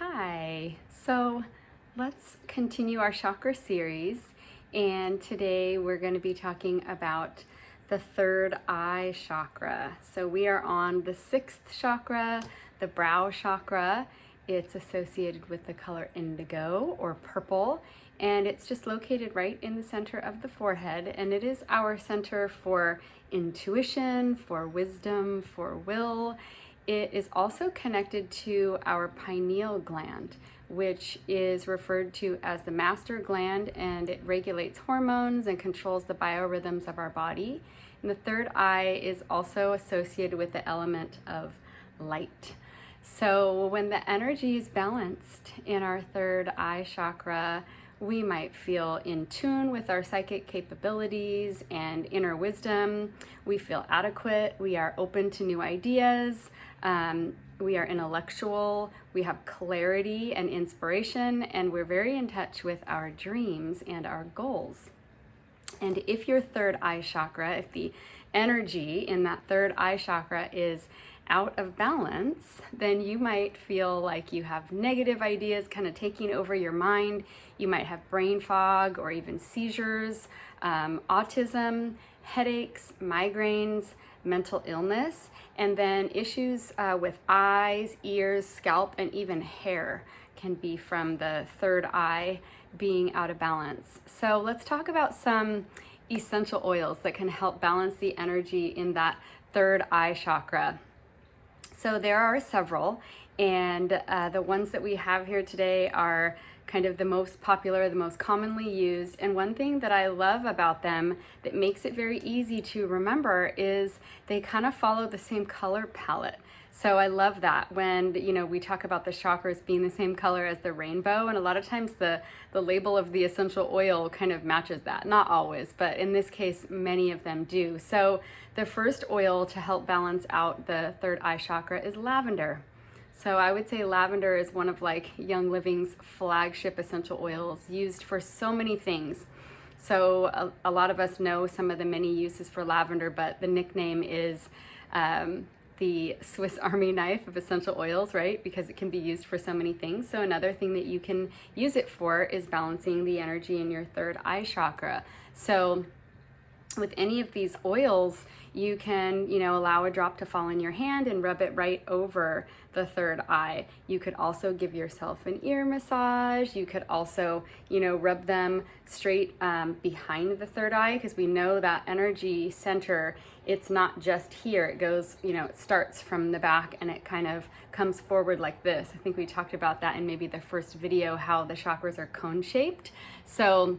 Hi, so let's continue our chakra series, and today we're going to be talking about the third eye chakra. So we are on the sixth chakra, the brow chakra. It's associated with the color indigo or purple, and it's just located right in the center of the forehead, and it is our center for intuition, for wisdom, for will. It is also connected to our pineal gland, which is referred to as the master gland, and it regulates hormones and controls the biorhythms of our body. And the third eye is also associated with the element of light. So when the energy is balanced in our third eye chakra, we might feel in tune with our psychic capabilities and inner wisdom. We feel adequate. We are open to new ideas. We are intellectual. We have clarity and inspiration, and we're very in touch with our dreams and our goals. And if your third eye chakra, if the energy in that third eye chakra is out of balance, then you might feel like you have negative ideas kind of taking over your mind. You might have brain fog or even seizures, autism, headaches, migraines, mental illness, and then issues with eyes, ears, scalp, and even hair can be from the third eye being out of balance. So let's talk about some essential oils that can help balance the energy in that third eye chakra. So there are several, and the ones that we have here today are kind of the most popular, the most commonly used. And one thing that I love about them that makes it very easy to remember is they kind of follow the same color palette. So I love that when, we talk about the chakras being the same color as the rainbow, and a lot of times the label of the essential oil kind of matches that. Not always, but in this case, many of them do. So the first oil to help balance out the third eye chakra is lavender. So I would say lavender is one of Young Living's flagship essential oils, used for so many things. So a lot of us know some of the many uses for lavender, but the nickname is the Swiss Army knife of essential oils, right? Because it can be used for so many things. So another thing that you can use it for is balancing the energy in your third eye chakra. So with any of these oils, you can, allow a drop to fall in your hand and rub it right over the third eye. You could also give yourself an ear massage. You could also, rub them straight behind the third eye, because we know that energy center, it's not just here. It goes, it starts from the back and it kind of comes forward like this. I think we talked about that in maybe the first video, how the chakras are cone shaped. So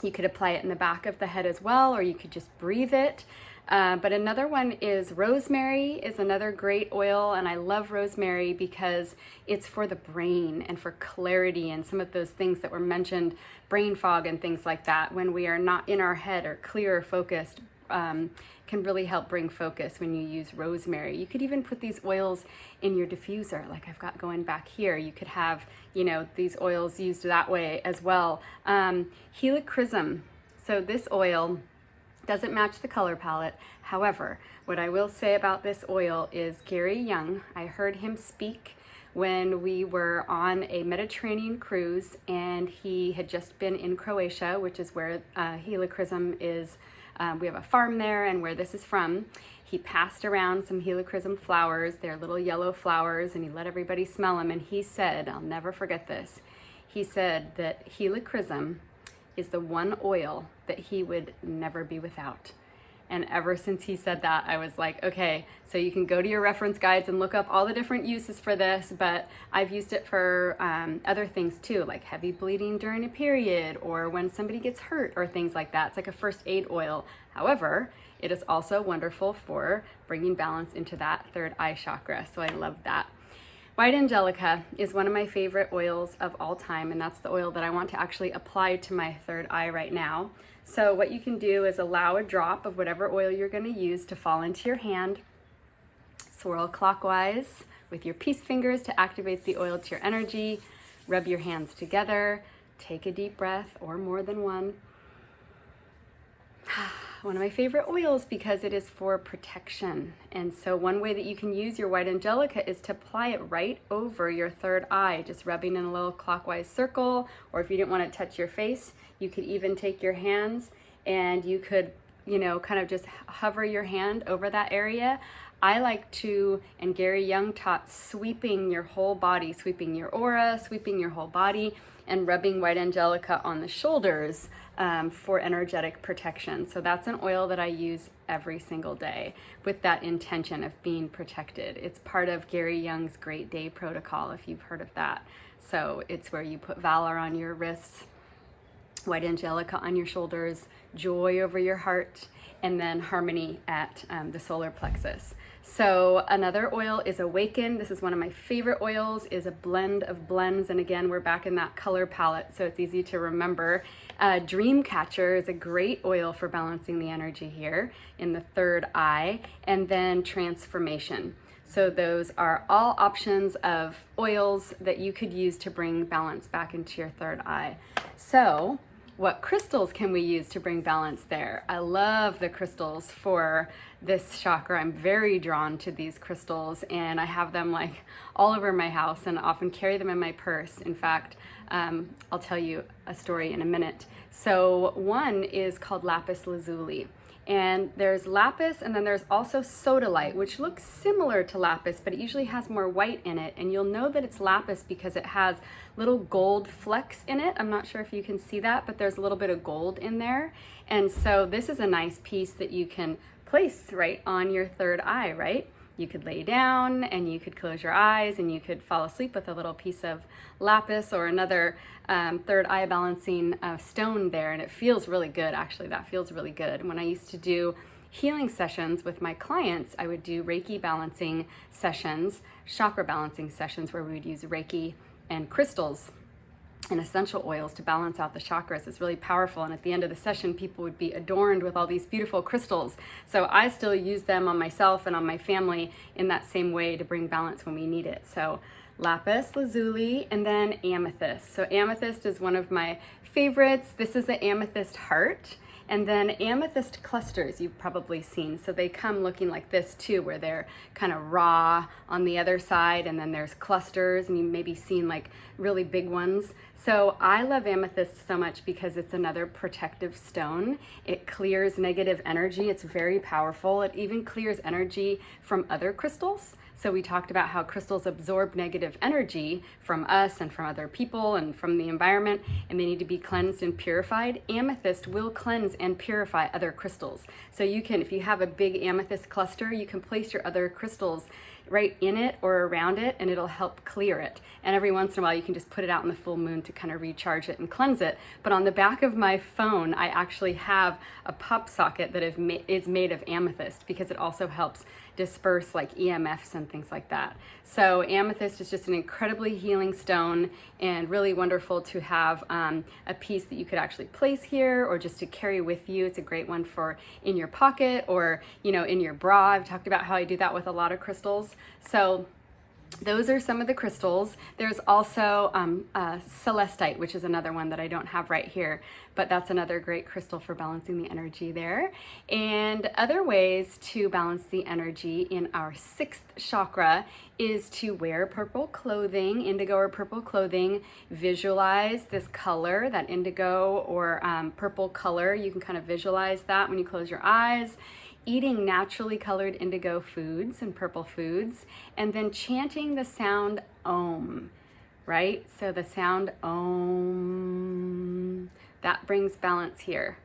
you could apply it in the back of the head as well, or you could just breathe it. But another one is rosemary, is another great oil, and I love rosemary because it's for the brain and for clarity and some of those things that were mentioned, brain fog and things like that. When we are not in our head or clear or focused, can really help bring focus when you use rosemary. You could even put these oils in your diffuser, like I've got going back here. You could have, these oils used that way as well. Helichrysum. So this oil doesn't match the color palette. However, what I will say about this oil is Gary Young, I heard him speak when we were on a Mediterranean cruise, and he had just been in Croatia, which is where helichrysum is. We have a farm there, and where this is from. He passed around some helichrysum flowers. They're little yellow flowers, and he let everybody smell them. And he said, I'll never forget this, he said that helichrysum is the one oil that he would never be without. And ever since he said that, I was like, okay, so you can go to your reference guides and look up all the different uses for this, but I've used it for other things too, like heavy bleeding during a period, or when somebody gets hurt or things like that. It's like a first aid oil. However, it is also wonderful for bringing balance into that third eye chakra. So I love that. White Angelica is one of my favorite oils of all time, and that's the oil that I want to actually apply to my third eye right now. So what you can do is allow a drop of whatever oil you're going to use to fall into your hand. Swirl clockwise with your peace fingers to activate the oil to your energy. Rub your hands together. Take a deep breath, or more than one. one of my favorite oils because it is for protection. And so one way that you can use your white angelica is to apply it right over your third eye, just rubbing in a little clockwise circle. Or if you didn't want to touch your face, you could even take your hands and you could, kind of just hover your hand over that area. I like to, and Gary Young taught, sweeping your whole body, sweeping your aura, sweeping your whole body, and rubbing white angelica on the shoulders for energetic protection. So that's an oil that I use every single day with that intention of being protected. It's part of Gary Young's Great Day Protocol, if you've heard of that. So it's where you put valor on your wrists, white angelica on your shoulders, joy over your heart, and then harmony at the solar plexus. So another oil is Awaken. This is one of my favorite oils, is a blend of blends. And again, we're back in that color palette, so it's easy to remember. Dreamcatcher is a great oil for balancing the energy here in the third eye. And then Transformation. So those are all options of oils that you could use to bring balance back into your third eye. So what crystals can we use to bring balance there? I love the crystals for this chakra. I'm very drawn to these crystals, and I have them like all over my house and often carry them in my purse. In fact, I'll tell you a story in a minute. So one is called lapis lazuli. And there's lapis, and then there's also sodalite, which looks similar to lapis, but it usually has more white in it. And you'll know that it's lapis because it has little gold flecks in it. I'm not sure if you can see that, but there's a little bit of gold in there. And so this is a nice piece that you can place right on your third eye, right? You could lay down and you could close your eyes and you could fall asleep with a little piece of lapis or another third eye balancing stone there. And it feels really good, actually. That feels really good. When I used to do healing sessions with my clients, I would do Reiki balancing sessions, chakra balancing sessions, where we would use Reiki and crystals and essential oils to balance out the chakras. It's really powerful. And at the end of the session, people would be adorned with all these beautiful crystals. So I still use them on myself and on my family in that same way to bring balance when we need it. So lapis lazuli, and then amethyst. So amethyst is one of my favorites. This is the amethyst heart. And then amethyst clusters you've probably seen. So they come looking like this too, where they're kind of raw on the other side, and then there's clusters, and you maybe seen like really big ones. So I love amethyst so much because it's another protective stone. It clears negative energy. It's very powerful. It even clears energy from other crystals. So we talked about how crystals absorb negative energy from us and from other people and from the environment, and they need to be cleansed and purified. Amethyst will cleanse and purify other crystals. So you can, if you have a big amethyst cluster, you can place your other crystals right in it or around it, and it'll help clear it. And every once in a while, you can just put it out in the full moon to kind of recharge it and cleanse it. But on the back of my phone, I actually have a pop socket that is made of amethyst because it also helps disperse like EMFs and things like that. So amethyst is just an incredibly healing stone and really wonderful to have a piece that you could actually place here or just to carry with you. It's a great one for in your pocket or, in your bra. I've talked about how I do that with a lot of crystals. So those are some of the crystals. There's also celestite, which is another one that I don't have right here, but that's another great crystal for balancing the energy there. And other ways to balance the energy in our sixth chakra is to wear purple clothing, indigo or purple clothing. Visualize this color, that indigo or purple color. You can kind of visualize that when you close your eyes. Eating naturally colored indigo foods and purple foods, and then chanting the sound Om, right? So the sound Om, that brings balance here.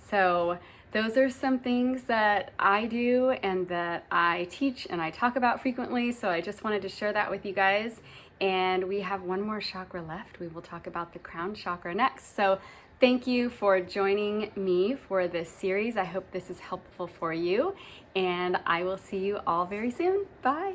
So those are some things that I do and that I teach and I talk about frequently. So I just wanted to share that with you guys. And we have one more chakra left. We will talk about the crown chakra next. So thank you for joining me for this series. I hope this is helpful for you, and I will see you all very soon. Bye.